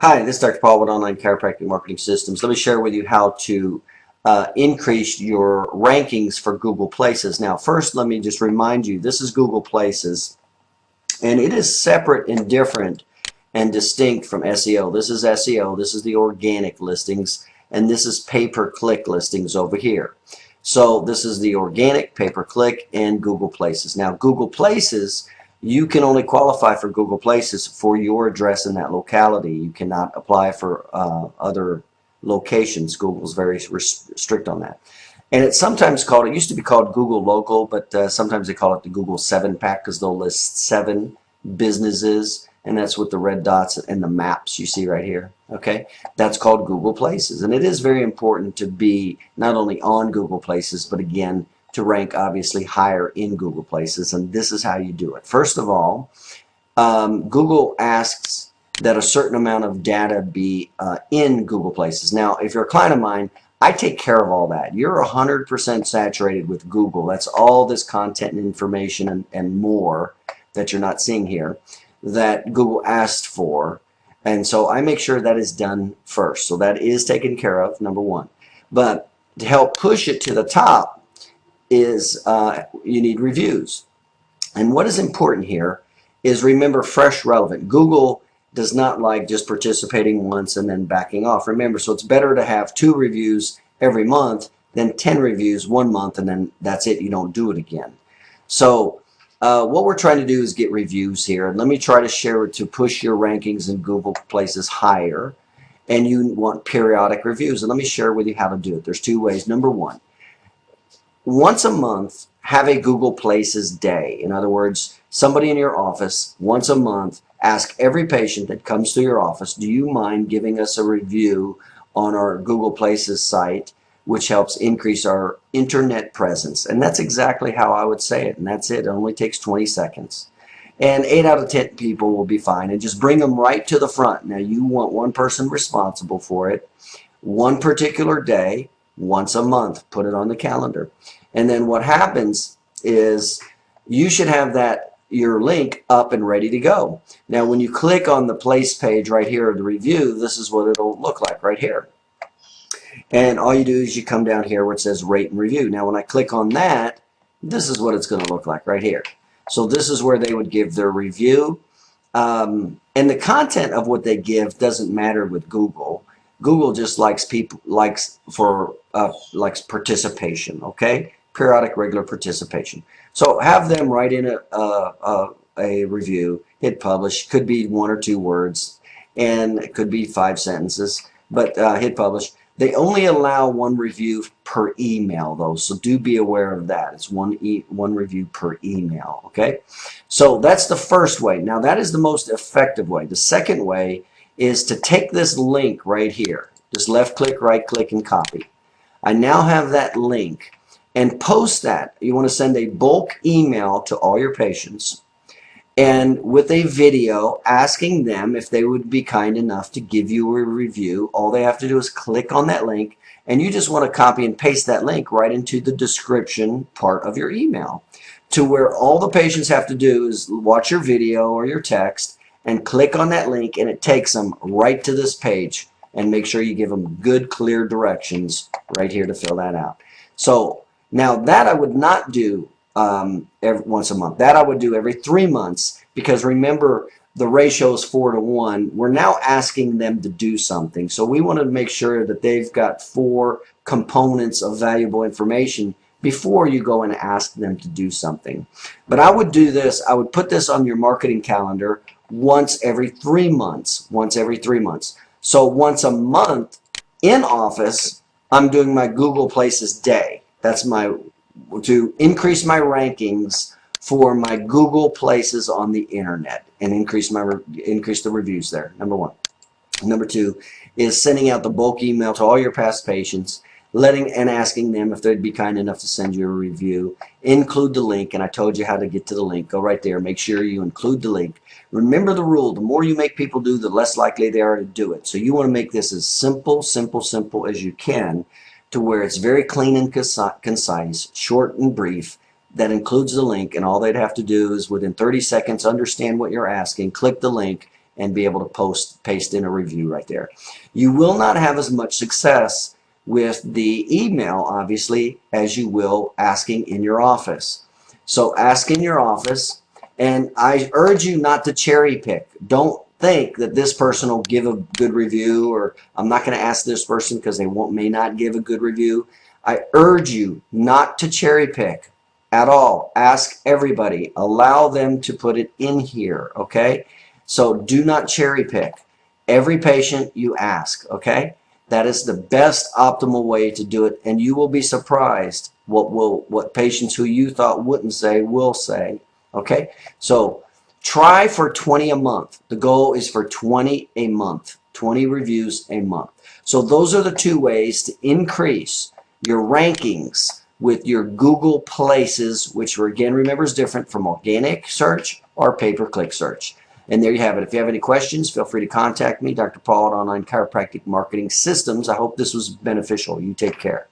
Hi, this is Dr. Paul with Online Chiropractic Marketing Systems. Let me share with you how to increase your rankings for Google Places. Now, first, let me just remind you, this is Google Places, and it is separate and different and distinct from SEO. This is SEO, this is the organic listings, and this is pay-per-click listings over here. So this is the organic, pay-per-click, and Google Places. Now, Google Places, you can only qualify for Google Places for your address in that locality. You cannot apply for other locations. Google's very strict on that. And it's sometimes called, it used to be called Google Local, but sometimes they call it the Google 7-pack because they'll list 7 businesses, and that's with the red dots and the maps you see right here. Okay, that's called Google Places, and it is very important to be not only on Google Places, but again, to rank obviously higher in Google Places, and this is how you do it. First of all, Google asks that a certain amount of data be in Google Places. Now, if you're a client of mine, I take care of all that. You're 100% saturated with Google. That's all this content and information and more that you're not seeing here that Google asked for. And so I make sure that is done first. So that is taken care of, number one. But to help push it to the top is you need reviews. And what is important here is remember fresh, relevant. Google does not like just participating once and then backing off. Remember, so it's better to have 2 reviews every month than 10 reviews one month and then that's it, you don't do it again. So what we're trying to do is get reviews here, and let me try to share it to push your rankings in Google Places higher, and you want periodic reviews. And let me share with you how to do it. There's 2 ways. Number one, once a month, have a Google Places day. In other words, somebody in your office, once a month, ask every patient that comes to your office, do you mind giving us a review on our Google Places site, which helps increase our internet presence. And that's exactly how I would say it, and that's it. It only takes 20 seconds. And 8 out of 10 people will be fine, and just bring them right to the front. Now, you want one person responsible for it, one particular day, once a month. Put it on the calendar. And then what happens is you should have that your link up and ready to go. Now, when you click on the place page right here of the review, this is what it'll look like right here. And all you do is you come down here where it says rate and review. Now, when I click on that, this is what it's going to look like right here. So this is where they would give their review. And the content of what they give doesn't matter with Google. Google just likes likes participation, okay? Periodic, regular participation. So have them write in a review, hit publish. Could be 1 or 2 words, and it could be 5 sentences, but hit publish. They only allow 1 review per email, though, so do be aware of that. It's one review per email, okay? So that's the first way. Now, that is the most effective way. The second way is to take this link right here. Just left click, right click, and copy. I now have that link, and post that. You want to send a bulk email to all your patients, and with a video asking them if they would be kind enough to give you a review. All they have to do is click on that link, and you just want to copy and paste that link right into the description part of your email, to where all the patients have to do is watch your video or your text and click on that link, and it takes them right to this page. And make sure you give them good, clear directions right here to fill that out. So now that I would not do once a month. That I would do every 3 months, because remember, the ratio is 4 to 1. We're now asking them to do something. So we want to make sure that they've got 4 components of valuable information before you go and ask them to do something. But I would do this, I would put this on your marketing calendar once every 3 months. Once every 3 months. So once a month in office, I'm doing my Google Places day. That's to increase my rankings for my Google Places on the internet and increase the reviews there. Number 1. Number 2 is sending out the bulk email to all your past patients, and asking them if they'd be kind enough to send you a review. Include the link, and I told you how to get to the link. Go right there. Make sure you include the link. Remember the rule: the more you make people do, the less likely they are to do it. So you want to make this as simple as you can, to where it's very clean and concise, short and brief. That includes the link, and all they'd have to do is within 30 seconds understand what you're asking, click the link, and be able to paste in a review right there. You will not have as much success with the email, obviously, as you will asking in your office. So ask in your office, and I urge you not to cherry pick. Don't think that this person will give a good review, or I'm not going to ask this person because they may not give a good review. I urge you not to cherry pick at all. Ask everybody. Allow them to put it in here, okay? So do not cherry pick. Every patient you ask, okay? That is the best optimal way to do it, and you will be surprised what patients who you thought wouldn't say will say, okay? So try for 20 a month. The goal is for 20 a month, 20 reviews a month. So those are the two ways to increase your rankings with your Google Places, which again, remember, is different from organic search or pay-per-click search. And there you have it. If you have any questions, feel free to contact me, Dr. Paul at Online Chiropractic Marketing Systems. I hope this was beneficial. You take care.